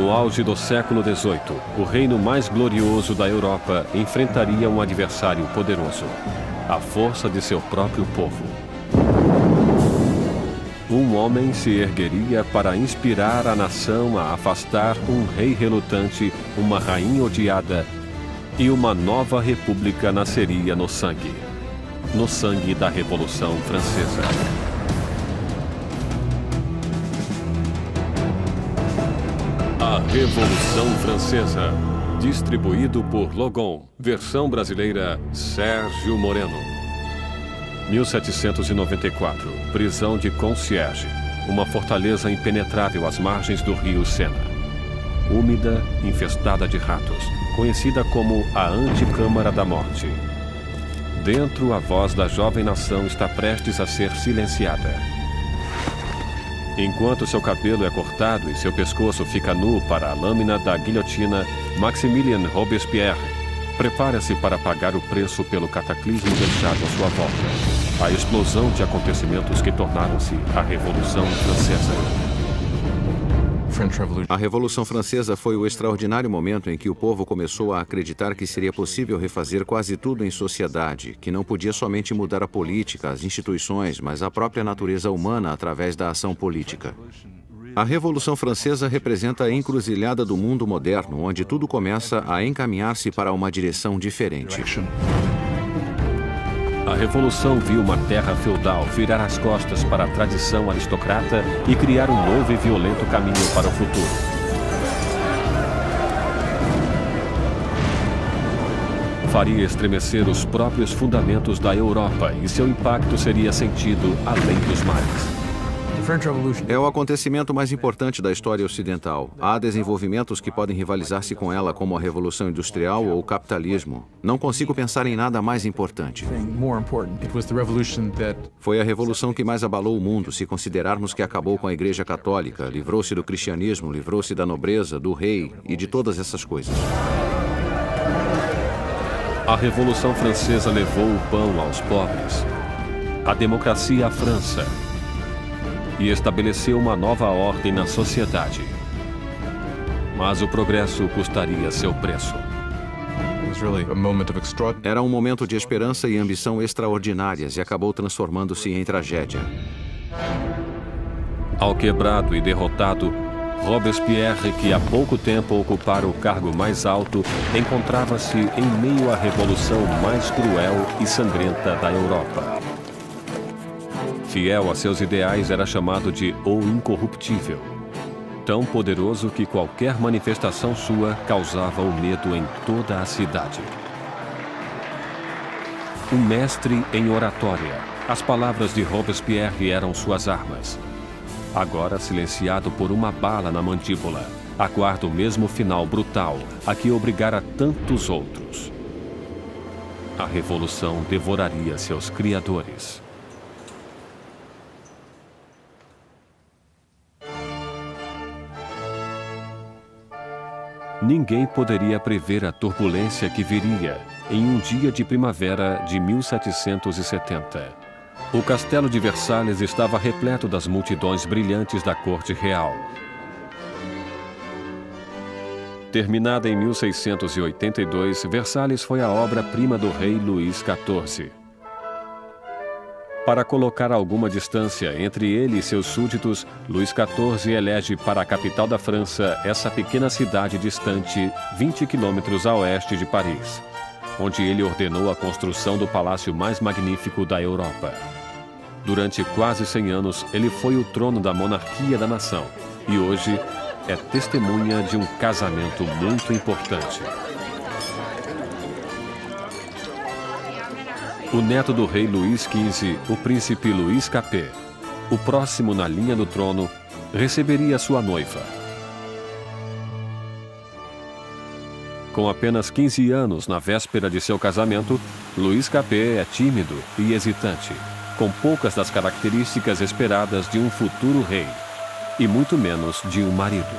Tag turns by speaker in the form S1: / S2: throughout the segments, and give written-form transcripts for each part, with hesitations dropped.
S1: No auge do século XVIII, o reino mais glorioso da Europa enfrentaria um adversário poderoso, a força de seu próprio povo. Um homem se ergueria para inspirar a nação a afastar um rei relutante, uma rainha odiada, e uma nova república nasceria no sangue da Revolução Francesa. A Revolução Francesa, distribuído por Logon, versão brasileira Sérgio Moreno. 1794, prisão de Concierge, uma fortaleza impenetrável às margens do rio Sena. Úmida, infestada de ratos, conhecida como a Anticâmara da Morte. Dentro, a voz da jovem nação está prestes a ser silenciada. Enquanto seu cabelo é cortado e seu pescoço fica nu para a lâmina da guilhotina, Maximilien Robespierre prepara-se para pagar o preço pelo cataclismo deixado à sua volta. A explosão de acontecimentos que tornaram-se a Revolução Francesa.
S2: A Revolução Francesa foi o extraordinário momento em que o povo começou a acreditar que seria possível refazer quase tudo em sociedade, que não podia somente mudar a política, as instituições, mas a própria natureza humana através da ação política. A Revolução Francesa representa a encruzilhada do mundo moderno, onde tudo começa a encaminhar-se para uma direção diferente.
S1: A Revolução viu uma terra feudal virar as costas para a tradição aristocrata e criar um novo e violento caminho para o futuro. Faria estremecer os próprios fundamentos da Europa e seu impacto seria sentido além dos mares.
S2: É o acontecimento mais importante da história ocidental. Há desenvolvimentos que podem rivalizar-se com ela, como a Revolução Industrial ou o capitalismo. Não consigo pensar em nada mais importante. Foi a revolução que mais abalou o mundo, se considerarmos que acabou com a Igreja Católica, livrou-se do cristianismo, livrou-se da nobreza, do rei e de todas essas coisas.
S1: A Revolução Francesa levou o pão aos pobres, a democracia à França, e estabeleceu uma nova ordem na sociedade. Mas o progresso custaria seu preço.
S2: Era um momento de esperança e ambição extraordinárias e acabou transformando-se em tragédia.
S1: Alquebrado e derrotado, Robespierre, que há pouco tempo ocupara o cargo mais alto, encontrava-se em meio à revolução mais cruel e sangrenta da Europa. Fiel a seus ideais, era chamado de o Incorruptível. Tão poderoso que qualquer manifestação sua causava o medo em toda a cidade. Um mestre em oratória, as palavras de Robespierre eram suas armas. Agora silenciado por uma bala na mandíbula, aguarda o mesmo final brutal a que obrigara tantos outros. A revolução devoraria seus criadores. Ninguém poderia prever a turbulência que viria em um dia de primavera de 1770. O castelo de Versalhes estava repleto das multidões brilhantes da corte real. Terminada em 1682, Versalhes foi a obra-prima do rei Luís XIV. Para colocar alguma distância entre ele e seus súditos, Luís XIV elege para a capital da França essa pequena cidade distante 20 quilômetros a oeste de Paris, onde ele ordenou a construção do palácio mais magnífico da Europa. Durante quase 100 anos, ele foi o trono da monarquia da nação e hoje é testemunha de um casamento muito importante. O neto do rei Luís XV, o príncipe Luís Capet, o próximo na linha do trono, receberia sua noiva. Com apenas 15 anos na véspera de seu casamento, Luís Capet é tímido e hesitante, com poucas das características esperadas de um futuro rei, e muito menos de um marido.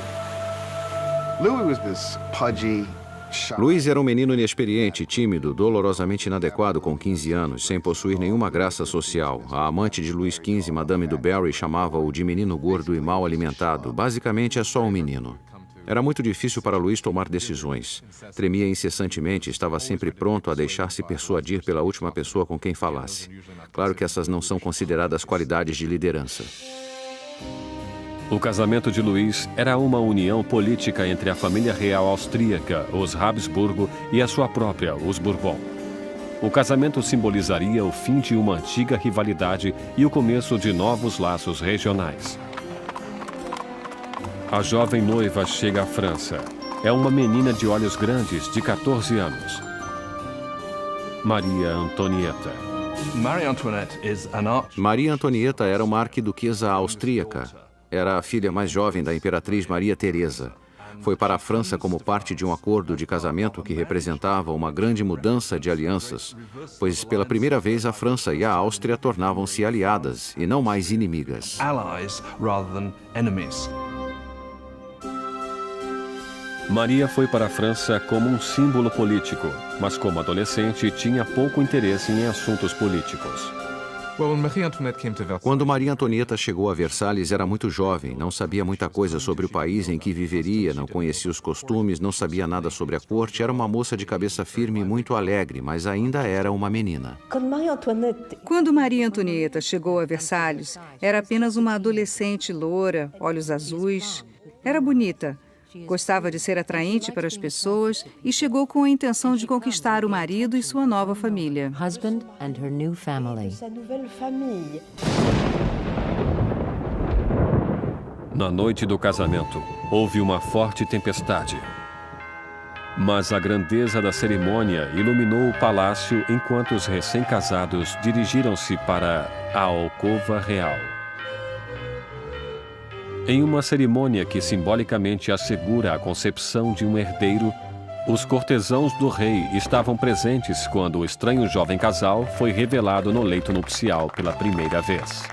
S2: Luís era um menino inexperiente, tímido, dolorosamente inadequado com 15 anos, sem possuir nenhuma graça social. A amante de Luís XV, Madame du Barry, chamava-o de menino gordo e mal alimentado. Basicamente, é só um menino. Era muito difícil para Luís tomar decisões. Tremia incessantemente e estava sempre pronto a deixar-se persuadir pela última pessoa com quem falasse. Claro que essas não são consideradas qualidades de liderança.
S1: O casamento de Luís era uma união política entre a família real austríaca, os Habsburgo, e a sua própria, os Bourbon. O casamento simbolizaria o fim de uma antiga rivalidade e o começo de novos laços regionais. A jovem noiva chega à França. É uma menina de olhos grandes, de 14 anos. Maria Antonieta.
S2: Maria Antonieta era uma arquiduquesa austríaca. Era a filha mais jovem da imperatriz Maria Teresa. Foi para a França como parte de um acordo de casamento que representava uma grande mudança de alianças, pois pela primeira vez a França e a Áustria tornavam-se aliadas e não mais inimigas.
S1: Maria foi para a França como um símbolo político, mas como adolescente tinha pouco interesse em assuntos políticos.
S2: Quando Maria Antonieta chegou a Versalhes, era muito jovem, não sabia muita coisa sobre o país em que viveria, não conhecia os costumes, não sabia nada sobre a corte, era uma moça de cabeça firme e muito alegre, mas ainda era uma menina.
S3: Quando Maria Antonieta chegou a Versalhes, era apenas uma adolescente loura, olhos azuis. Era bonita. Gostava de ser atraente para as pessoas e chegou com a intenção de conquistar o marido e sua nova família.
S1: Na noite do casamento, houve uma forte tempestade. Mas a grandeza da cerimônia iluminou o palácio enquanto os recém-casados dirigiram-se para a alcova real. Em uma cerimônia que simbolicamente assegura a concepção de um herdeiro, os cortesãos do rei estavam presentes quando o estranho jovem casal foi revelado no leito nupcial pela primeira vez.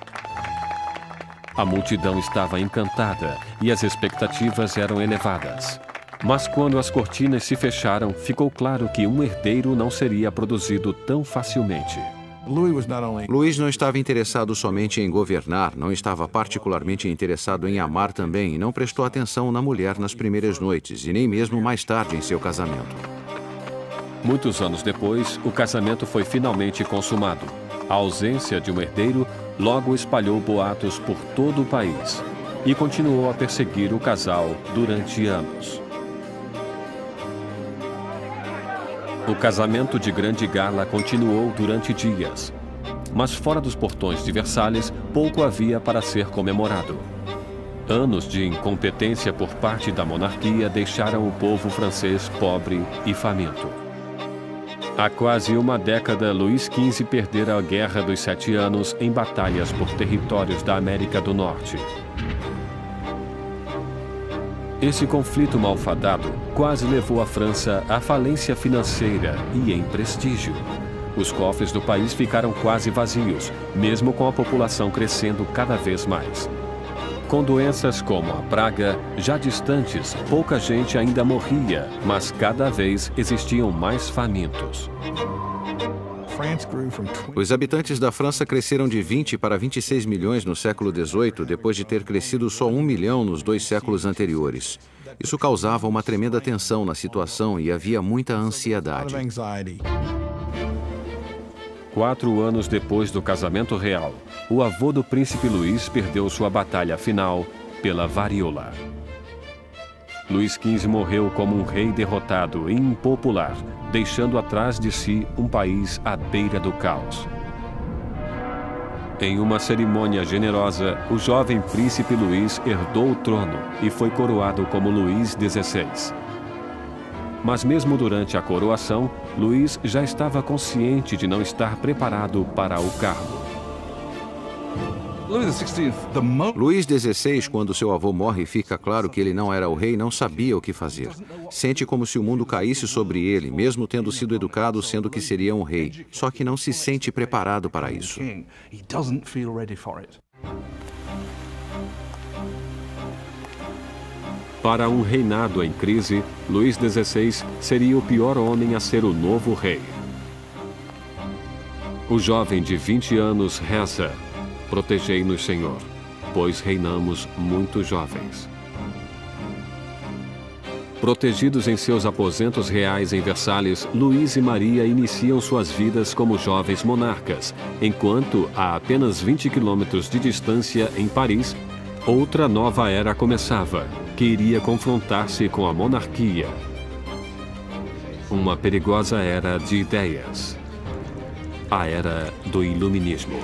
S1: A multidão estava encantada e as expectativas eram elevadas. Mas quando as cortinas se fecharam, ficou claro que um herdeiro não seria produzido tão facilmente.
S2: Luís não estava interessado somente em governar, não estava particularmente interessado em amar também e não prestou atenção na mulher nas primeiras noites e nem mesmo mais tarde em seu casamento.
S1: Muitos anos depois, o casamento foi finalmente consumado. A ausência de um herdeiro logo espalhou boatos por todo o país e continuou a perseguir o casal durante anos. O casamento de grande gala continuou durante dias, mas fora dos portões de Versalhes, pouco havia para ser comemorado. Anos de incompetência por parte da monarquia deixaram o povo francês pobre e faminto. Há quase uma década, Luís XV perdera a Guerra dos 7 Anos em batalhas por territórios da América do Norte. Esse conflito malfadado quase levou a França à falência financeira e em prestígio. Os cofres do país ficaram quase vazios, mesmo com a população crescendo cada vez mais. Com doenças como a praga, já distantes, pouca gente ainda morria, mas cada vez existiam mais famintos.
S2: Os habitantes da França cresceram de 20 para 26 milhões no século XVIII, depois de ter crescido só 1 milhão nos 2 séculos anteriores. Isso causava uma tremenda tensão na situação e havia muita ansiedade.
S1: 4 anos depois do casamento real, o avô do príncipe Luís perdeu sua batalha final pela varíola. Luís XV morreu como um rei derrotado e impopular, deixando atrás de si um país à beira do caos. Em uma cerimônia generosa, o jovem príncipe Luís herdou o trono e foi coroado como Luís XVI. Mas mesmo durante a coroação, Luís já estava consciente de não estar preparado para o cargo.
S2: Luís XVI, quando seu avô morre, fica claro que ele não era o rei, não sabia o que fazer. Sente como se o mundo caísse sobre ele, mesmo tendo sido educado sendo que seria um rei. Só que não se sente preparado para isso.
S1: Para um reinado em crise, Luís XVI seria o pior homem a ser o novo rei. O jovem de 20 anos reza: "Protegei-nos, Senhor, pois reinamos muito jovens." Protegidos em seus aposentos reais em Versalhes, Luís e Maria iniciam suas vidas como jovens monarcas, enquanto, a apenas 20 quilômetros de distância, em Paris, outra nova era começava, que iria confrontar-se com a monarquia. Uma perigosa era de ideias. A era do Iluminismo.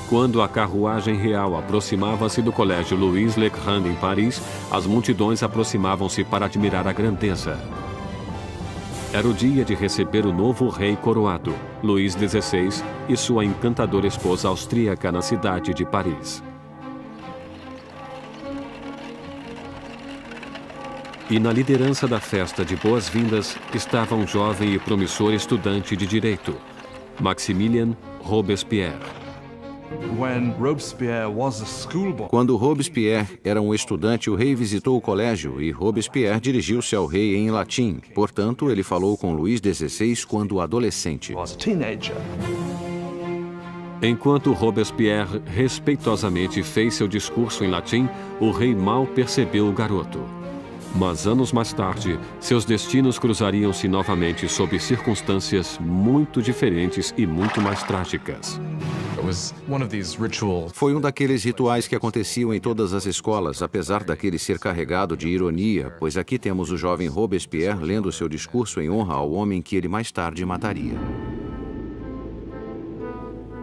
S1: Quando a carruagem real aproximava-se do Colégio Louis Le Grand em Paris, as multidões aproximavam-se para admirar a grandeza. Era o dia de receber o novo rei coroado, Luís XVI, e sua encantadora esposa austríaca na cidade de Paris. E na liderança da festa de boas-vindas estava um jovem e promissor estudante de direito, Maximilien Robespierre.
S2: Quando Robespierre era um estudante, o rei visitou o colégio e Robespierre dirigiu-se ao rei em latim. Portanto, ele falou com Luís XVI quando adolescente.
S1: Enquanto Robespierre respeitosamente fez seu discurso em latim, o rei mal percebeu o garoto. Mas anos mais tarde, seus destinos cruzariam-se novamente sob circunstâncias muito diferentes e muito mais trágicas.
S2: Foi um daqueles rituais que aconteciam em todas as escolas, apesar daquele ser carregado de ironia, pois aqui temos o jovem Robespierre lendo seu discurso em honra ao homem que ele mais tarde mataria.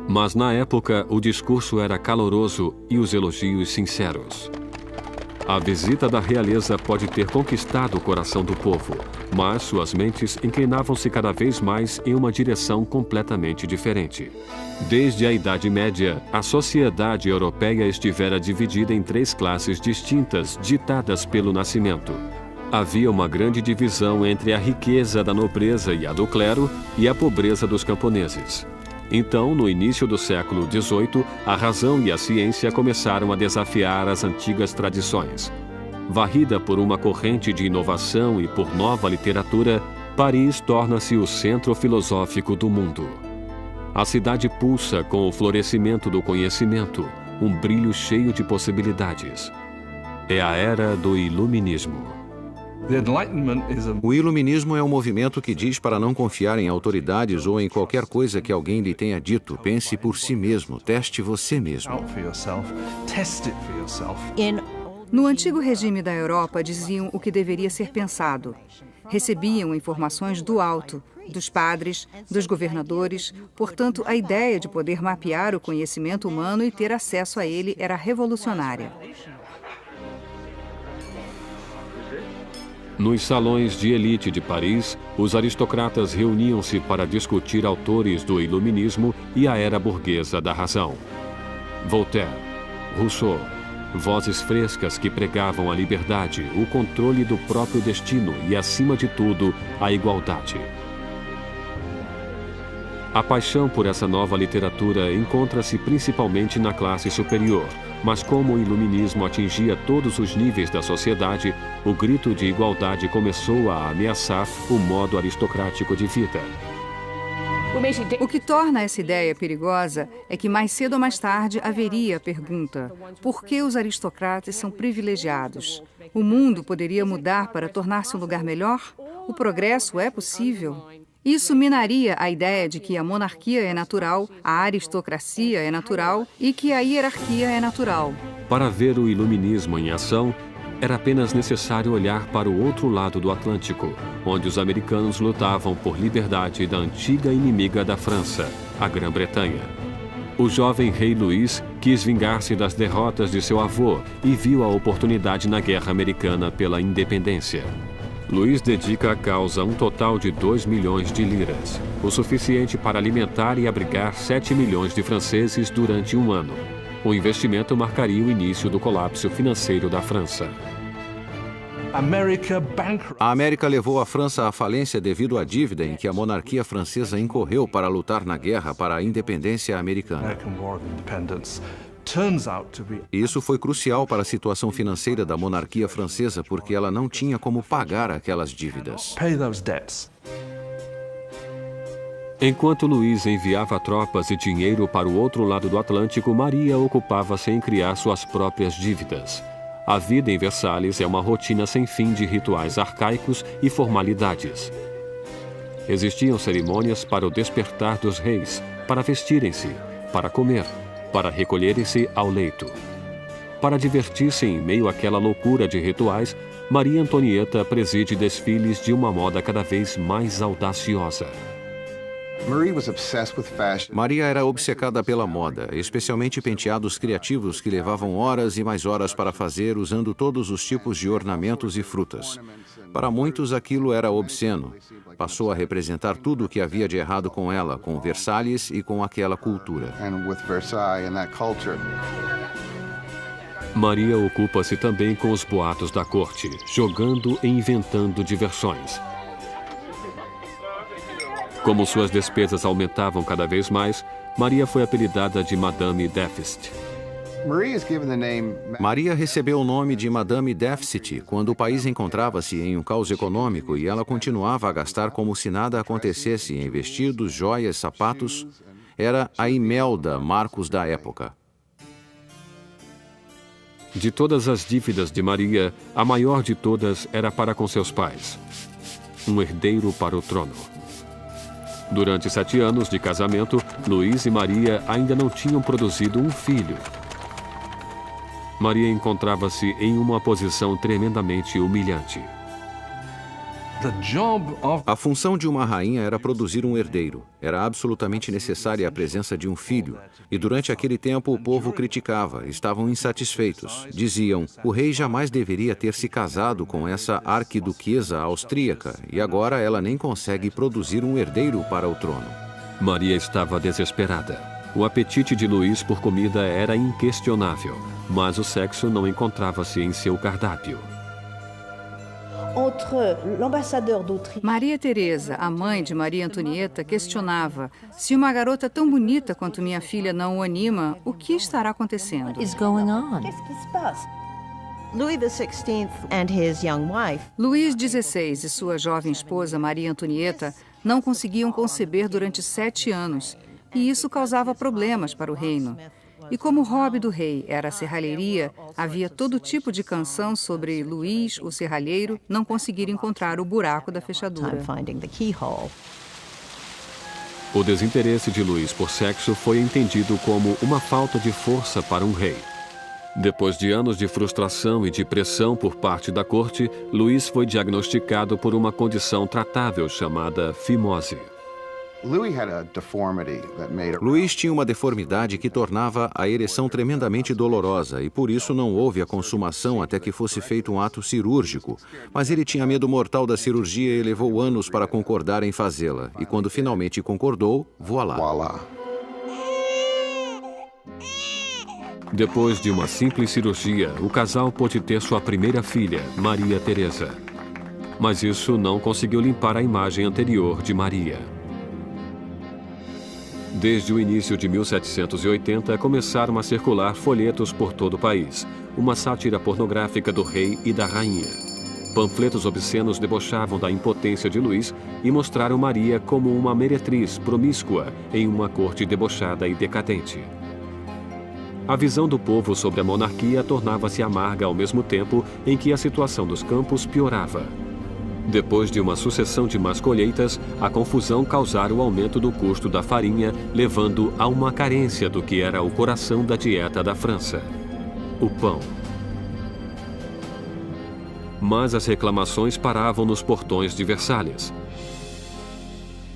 S1: Mas na época, o discurso era caloroso e os elogios sinceros. A visita da realeza pode ter conquistado o coração do povo, mas suas mentes inclinavam-se cada vez mais em uma direção completamente diferente. Desde a Idade Média, a sociedade europeia estivera dividida em 3 classes distintas, ditadas pelo nascimento. Havia uma grande divisão entre a riqueza da nobreza e a do clero e a pobreza dos camponeses. Então, no início do século XVIII, a razão e a ciência começaram a desafiar as antigas tradições. Varrida por uma corrente de inovação e por nova literatura, Paris torna-se o centro filosófico do mundo. A cidade pulsa com o florescimento do conhecimento, um brilho cheio de possibilidades. É a era do Iluminismo.
S2: O iluminismo é um movimento que diz para não confiar em autoridades ou em qualquer coisa que alguém lhe tenha dito. Pense por si mesmo, teste você mesmo.
S3: No antigo regime da Europa, diziam o que deveria ser pensado. Recebiam informações do alto, dos padres, dos governadores. Portanto, a ideia de poder mapear o conhecimento humano e ter acesso a ele era revolucionária.
S1: Nos salões de elite de Paris, os aristocratas reuniam-se para discutir autores do iluminismo e a era burguesa da razão. Voltaire, Rousseau, vozes frescas que pregavam a liberdade, o controle do próprio destino e, acima de tudo, a igualdade. A paixão por essa nova literatura encontra-se principalmente na classe superior, mas como o iluminismo atingia todos os níveis da sociedade, o grito de igualdade começou a ameaçar o modo aristocrático de vida.
S3: O que torna essa ideia perigosa é que mais cedo ou mais tarde haveria a pergunta: por que os aristocratas são privilegiados? O mundo poderia mudar para tornar-se um lugar melhor? O progresso é possível? Isso minaria a ideia de que a monarquia é natural, a aristocracia é natural e que a hierarquia é natural.
S1: Para ver o iluminismo em ação, era apenas necessário olhar para o outro lado do Atlântico, onde os americanos lutavam por liberdade da antiga inimiga da França, a Grã-Bretanha. O jovem rei Luís quis vingar-se das derrotas de seu avô e viu a oportunidade na Guerra Americana pela Independência. Luís dedica à causa um total de 2 milhões de liras, o suficiente para alimentar e abrigar 7 milhões de franceses durante um ano. O investimento marcaria o início do colapso financeiro da França.
S2: A América levou a França à falência devido à dívida em que a monarquia francesa incorreu para lutar na guerra para a independência americana. Isso foi crucial para a situação financeira da monarquia francesa, porque ela não tinha como pagar aquelas dívidas.
S1: Enquanto Luís enviava tropas e dinheiro para o outro lado do Atlântico, Maria ocupava-se em criar suas próprias dívidas. A vida em Versalhes é uma rotina sem fim de rituais arcaicos e formalidades. Existiam cerimônias para o despertar dos reis, para vestirem-se, para comer, para recolherem-se ao leito. Para divertir-se em meio àquela loucura de rituais, Maria Antonieta preside desfiles de uma moda cada vez mais audaciosa.
S2: Maria era obcecada pela moda, especialmente penteados criativos que levavam horas e mais horas para fazer, usando todos os tipos de ornamentos e frutas. Para muitos, aquilo era obsceno. Passou a representar tudo o que havia de errado com ela, com Versalhes e com aquela cultura.
S1: Maria ocupa-se também com os boatos da corte, jogando e inventando diversões. Como suas despesas aumentavam cada vez mais, Maria foi apelidada de Madame Déficit.
S2: Maria recebeu o nome de Madame Déficit quando o país encontrava-se em um caos econômico e ela continuava a gastar como se nada acontecesse em vestidos, joias, sapatos. Era a Imelda Marcos da época.
S1: De todas as dívidas de Maria, a maior de todas era para com seus pais. Um herdeiro para o trono. Durante 7 anos de casamento, Luís e Maria ainda não tinham produzido um filho. Maria encontrava-se em uma posição tremendamente humilhante.
S2: A função de uma rainha era produzir um herdeiro. Era absolutamente necessária a presença de um filho. E durante aquele tempo o povo criticava, estavam insatisfeitos. Diziam, o rei jamais deveria ter se casado com essa arquiduquesa austríaca e agora ela nem consegue produzir um herdeiro para o trono.
S1: Maria estava desesperada. O apetite de Luís por comida era inquestionável, mas o sexo não encontrava-se em seu cardápio.
S3: Maria Teresa, a mãe de Maria Antonieta, questionava: se uma garota tão bonita quanto minha filha não o anima, o que estará acontecendo? Luís XVI e sua jovem esposa Maria Antonieta não conseguiam conceber durante 7 anos, e isso causava problemas para o reino. E como o hobby do rei era a serralheria, havia todo tipo de canção sobre Luís, o serralheiro, não conseguir encontrar o buraco da fechadura.
S1: O desinteresse de Luís por sexo foi entendido como uma falta de força para um rei. Depois de anos de frustração e de pressão por parte da corte, Luís foi diagnosticado por uma condição tratável chamada fimose.
S2: Luís tinha uma deformidade que tornava a ereção tremendamente dolorosa e por isso não houve a consumação até que fosse feito um ato cirúrgico. Mas ele tinha medo mortal da cirurgia e levou anos para concordar em fazê-la. E quando finalmente concordou, voilá.
S1: Depois de uma simples cirurgia, o casal pôde ter sua primeira filha, Maria Teresa. Mas isso não conseguiu limpar a imagem anterior de Maria. Desde o início de 1780, começaram a circular folhetos por todo o país, uma sátira pornográfica do rei e da rainha. Panfletos obscenos debochavam da impotência de Luís e mostraram Maria como uma meretriz promíscua em uma corte debochada e decadente. A visão do povo sobre a monarquia tornava-se amarga ao mesmo tempo em que a situação dos campos piorava. Depois de uma sucessão de más colheitas, a confusão causara o aumento do custo da farinha, levando a uma carência do que era o coração da dieta da França: o pão. Mas as reclamações paravam nos portões de Versalhes.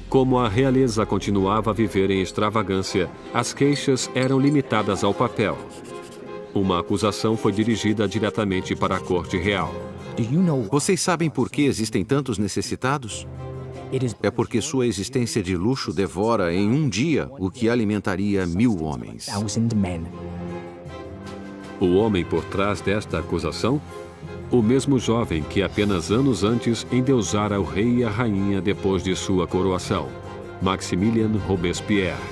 S1: Como a realeza continuava a viver em extravagância, as queixas eram limitadas ao papel. Uma acusação foi dirigida diretamente para a corte real.
S2: Vocês sabem por que existem tantos necessitados? É porque sua existência de luxo devora em um dia o que alimentaria 1000 homens.
S1: O homem por trás desta acusação? O mesmo jovem que apenas anos antes endeusara o rei e a rainha depois de sua coroação, Maximilien Robespierre.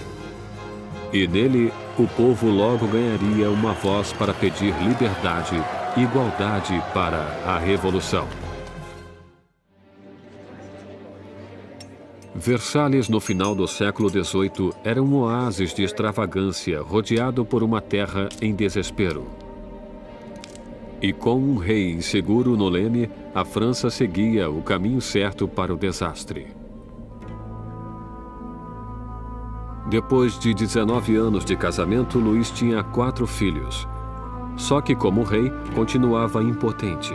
S1: E nele, o povo logo ganharia uma voz para pedir liberdade e igualdade para a revolução. Versalhes, no final do século XVIII, era um oásis de extravagância rodeado por uma terra em desespero. E com um rei inseguro no leme, a França seguia o caminho certo para o desastre. Depois de 19 anos de casamento, Luís tinha 4 filhos. Só que, como rei, continuava impotente.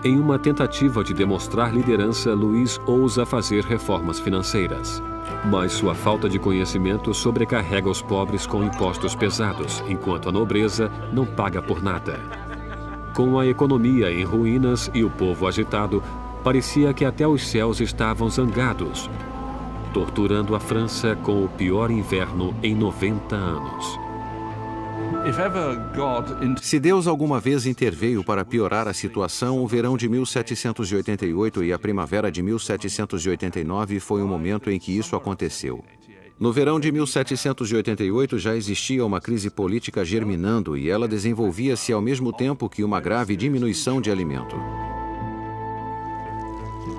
S1: Em uma tentativa de demonstrar liderança, Luís ousa fazer reformas financeiras. Mas sua falta de conhecimento sobrecarrega os pobres com impostos pesados, enquanto a nobreza não paga por nada. Com a economia em ruínas e o povo agitado, parecia que até os céus estavam zangados, torturando a França com o pior inverno em 90 anos.
S2: Se Deus alguma vez interveio para piorar a situação, o verão de 1788 e a primavera de 1789 foi o momento em que isso aconteceu. No verão de 1788 já existia uma crise política germinando e ela desenvolvia-se ao mesmo tempo que uma grave diminuição de alimento.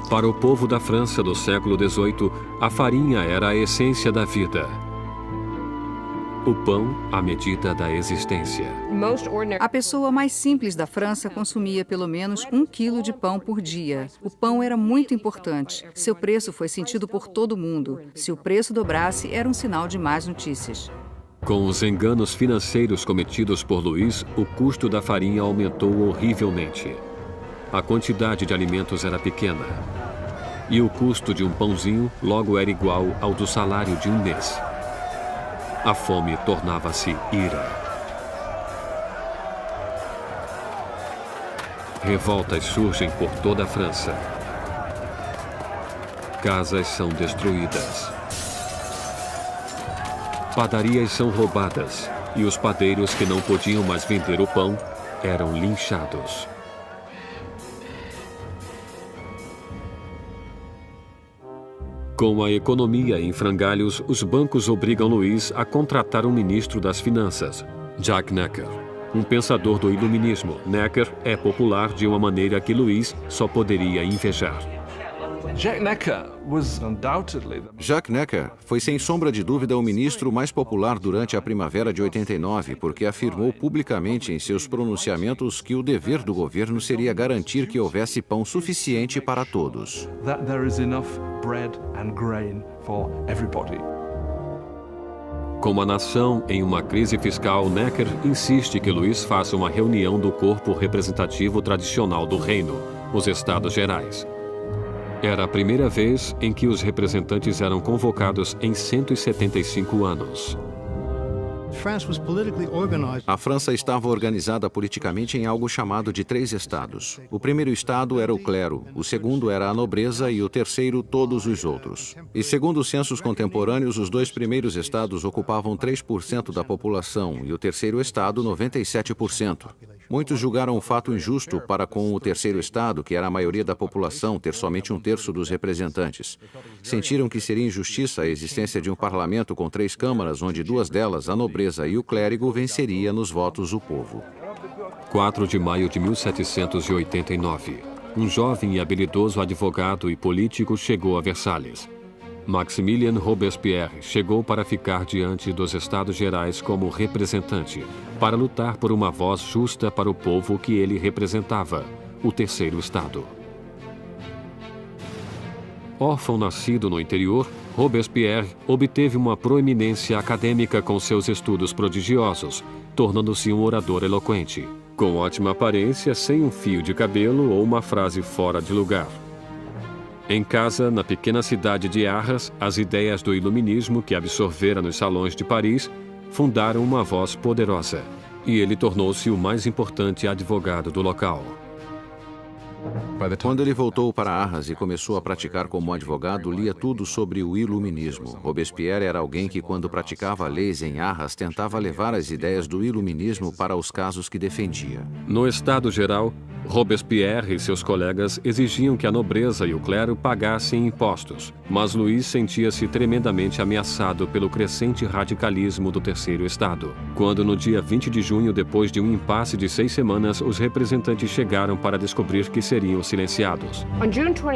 S1: Para o povo da França do século XVIII, a farinha era a essência da vida. O pão, a medida da existência.
S3: A pessoa mais simples da França consumia pelo menos 1 quilo de pão por dia. O pão era muito importante. Seu preço foi sentido por todo mundo. Se o preço dobrasse, era um sinal de más notícias.
S1: Com os enganos financeiros cometidos por Luís, o custo da farinha aumentou horrivelmente. A quantidade de alimentos era pequena. E o custo de um pãozinho logo era igual ao do salário de um mês. A fome tornava-se ira. Revoltas surgem por toda a França. Casas são destruídas. Padarias são roubadas e os padeiros que não podiam mais vender o pão eram linchados. Com a economia em frangalhos, os bancos obrigam Luís a contratar um ministro das finanças, Jacques Necker, um pensador do iluminismo. Necker é popular de uma maneira que Luís só poderia invejar.
S2: Jacques Necker foi sem sombra de dúvida o ministro mais popular durante a primavera de 89, porque afirmou publicamente em seus pronunciamentos que o dever do governo seria garantir que houvesse pão suficiente para todos.
S1: Com a nação em uma crise fiscal, Necker insiste que Luís faça uma reunião do corpo representativo tradicional do reino, os Estados Gerais. Era a primeira vez em que os representantes eram convocados em 175 anos.
S2: A França estava organizada politicamente em algo chamado de 3 estados. O primeiro estado era o clero, o segundo era a nobreza e o terceiro todos os outros. E segundo os censos contemporâneos, os 2 primeiros estados ocupavam 3% da população e o terceiro estado 97%. Muitos julgaram o fato injusto para com o terceiro estado, que era a maioria da população, ter somente 1/3 dos representantes. Sentiram que seria injustiça a existência de um parlamento com 3 câmaras, onde 2 delas, a nobreza e o clérigo, venceria nos votos o povo.
S1: 4 de maio de 1789. Um jovem e habilidoso advogado e político chegou a Versalhes. Maximilien Robespierre chegou para ficar diante dos Estados Gerais como representante, para lutar por uma voz justa para o povo que ele representava, o terceiro Estado. Órfão nascido no interior, Robespierre obteve uma proeminência acadêmica com seus estudos prodigiosos, tornando-se um orador eloquente, com ótima aparência, sem um fio de cabelo ou uma frase fora de lugar. Em casa, na pequena cidade de Arras, as ideias do iluminismo que absorvera nos salões de Paris fundaram uma voz poderosa, e ele tornou-se o mais importante advogado do local.
S2: Quando ele voltou para Arras e começou a praticar como advogado, lia tudo sobre o iluminismo. Robespierre era alguém que, quando praticava leis em Arras, tentava levar as ideias do iluminismo para os casos que defendia.
S1: No Estado Geral, Robespierre e seus colegas exigiam que a nobreza e o clero pagassem impostos, mas Luís sentia-se tremendamente ameaçado pelo crescente radicalismo do Terceiro Estado. Quando, no dia 20 de junho, depois de um impasse de 6 semanas, os representantes chegaram para descobrir que seriam silenciados.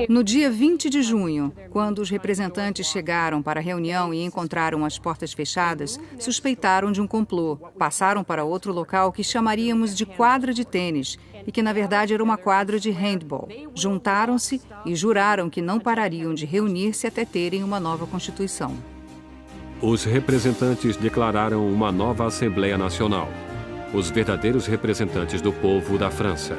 S3: No dia 20 de junho, quando os representantes chegaram para a reunião e encontraram as portas fechadas, suspeitaram de um complô. Passaram para outro local que chamaríamos de quadra de tênis e que, na verdade, era uma quadra de handball. Juntaram-se e juraram que não parariam de reunir-se até terem uma nova Constituição.
S1: Os representantes declararam uma nova Assembleia Nacional, os verdadeiros representantes do povo da França.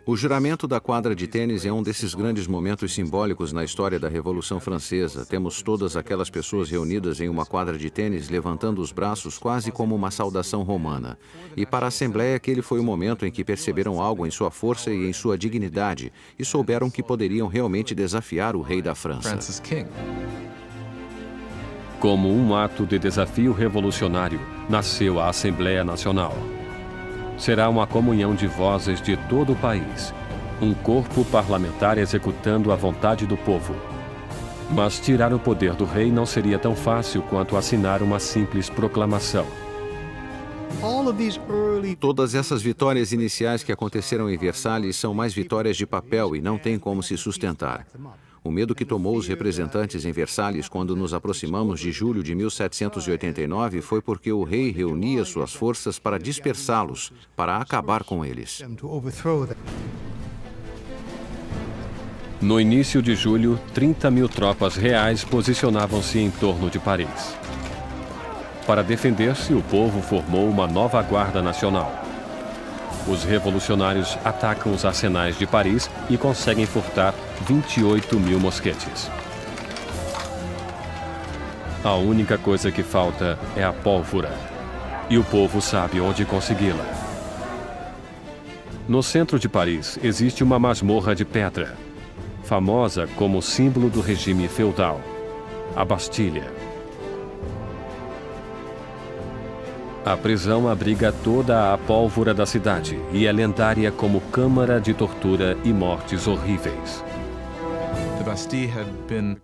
S2: O juramento da quadra de tênis é um desses grandes momentos simbólicos na história da Revolução Francesa. Temos todas aquelas pessoas reunidas em uma quadra de tênis levantando os braços quase como uma saudação romana. E para a Assembleia aquele foi o momento em que perceberam algo em sua força e em sua dignidade e souberam que poderiam realmente desafiar o rei da França.
S1: Como um ato de desafio revolucionário, nasceu a Assembleia Nacional. Será uma comunhão de vozes de todo o país, um corpo parlamentar executando a vontade do povo. Mas tirar o poder do rei não seria tão fácil quanto assinar uma simples proclamação.
S2: Todas essas vitórias iniciais que aconteceram em Versalhes são mais vitórias de papel e não têm como se sustentar. O medo que tomou os representantes em Versalhes quando nos aproximamos de julho de 1789 foi porque o rei reunia suas forças para dispersá-los, para acabar com eles.
S1: No início de julho, 30.000 tropas reais posicionavam-se em torno de Paris. Para defender-se, o povo formou uma nova Guarda Nacional. Os revolucionários atacam os arsenais de Paris e conseguem furtar 28.000 mosquetes. A única coisa que falta é a pólvora. E o povo sabe onde consegui-la. No centro de Paris existe uma masmorra de pedra, famosa como símbolo do regime feudal, a Bastilha. A prisão abriga toda a pólvora da cidade e é lendária como câmara de tortura e mortes horríveis.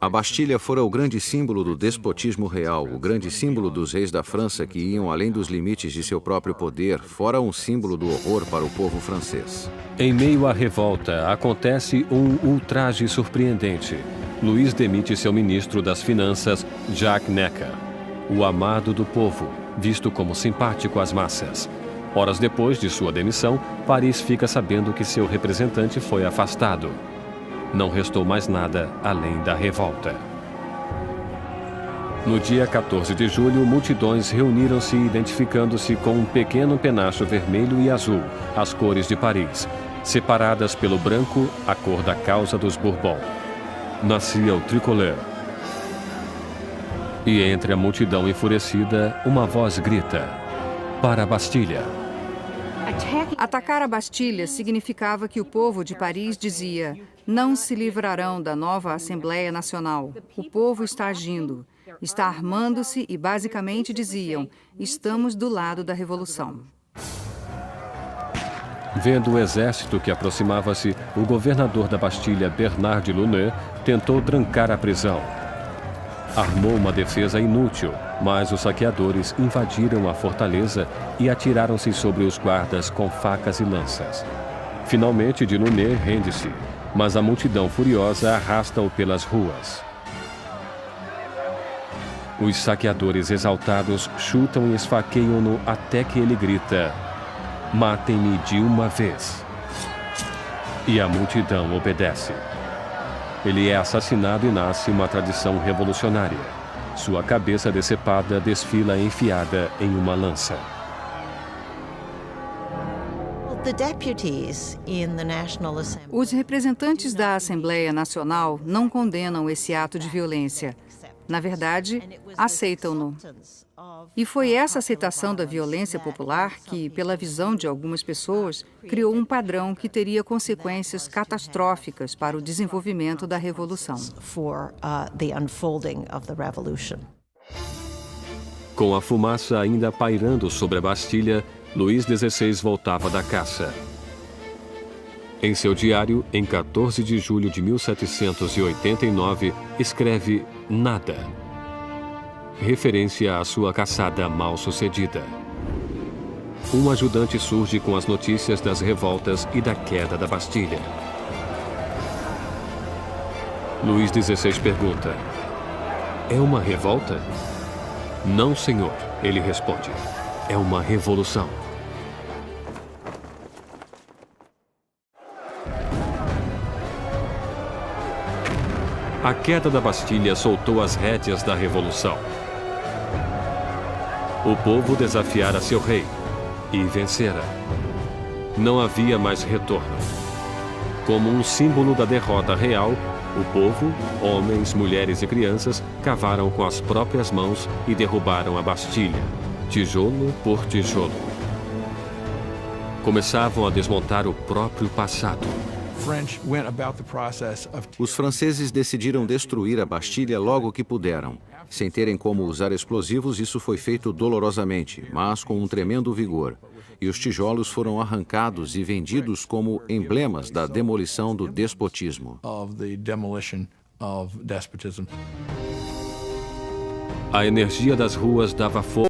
S2: A Bastilha fora o grande símbolo do despotismo real, o grande símbolo dos reis da França que iam além dos limites de seu próprio poder, fora um símbolo do horror para o povo francês.
S1: Em meio à revolta, acontece um ultraje surpreendente. Luís demite seu ministro das Finanças, Jacques Necker, o amado do povo, visto como simpático às massas. Horas depois de sua demissão, Paris fica sabendo que seu representante foi afastado. Não restou mais nada além da revolta. No dia 14 de julho, multidões reuniram-se identificando-se com um pequeno penacho vermelho e azul, as cores de Paris, separadas pelo branco, a cor da causa dos Bourbon. Nascia o tricolor. E entre a multidão enfurecida, uma voz grita: para a Bastilha.
S3: Atacar a Bastilha significava que o povo de Paris dizia: não se livrarão da nova Assembleia Nacional. O povo está agindo, está armando-se e basicamente diziam: estamos do lado da revolução.
S1: Vendo o exército que aproximava-se, o governador da Bastilha, Bernard de Launay, tentou trancar a prisão. Armou uma defesa inútil, mas os saqueadores invadiram a fortaleza e atiraram-se sobre os guardas com facas e lanças. Finalmente, de Launay rende-se, mas a multidão furiosa arrasta-o pelas ruas. Os saqueadores exaltados chutam e esfaqueiam-no até que ele grita: matem-me de uma vez. E a multidão obedece. Ele é assassinado e nasce uma tradição revolucionária. Sua cabeça decepada desfila enfiada em uma lança.
S3: Os representantes da Assembleia Nacional não condenam esse ato de violência. Na verdade, aceitam-no. E foi essa aceitação da violência popular que, pela visão de algumas pessoas, criou um padrão que teria consequências catastróficas para o desenvolvimento da Revolução.
S1: Com a fumaça ainda pairando sobre a Bastilha, Luís XVI voltava da caça. Em seu diário, em 14 de julho de 1789, escreve nada, referência à sua caçada mal sucedida. Um ajudante surge com as notícias das revoltas e da queda da Bastilha. Luís XVI pergunta: é uma revolta? Não, senhor, ele responde. É uma revolução. A queda da Bastilha soltou as rédeas da revolução. O povo desafiara seu rei e vencera. Não havia mais retorno. Como um símbolo da derrota real, o povo, homens, mulheres e crianças, cavaram com as próprias mãos e derrubaram a Bastilha, tijolo por tijolo. Começavam a desmontar o próprio passado.
S2: Os franceses decidiram destruir a Bastilha logo que puderam. Sem terem como usar explosivos, isso foi feito dolorosamente, mas com um tremendo vigor. E os tijolos foram arrancados e vendidos como emblemas da demolição do despotismo.
S1: A energia das ruas dava força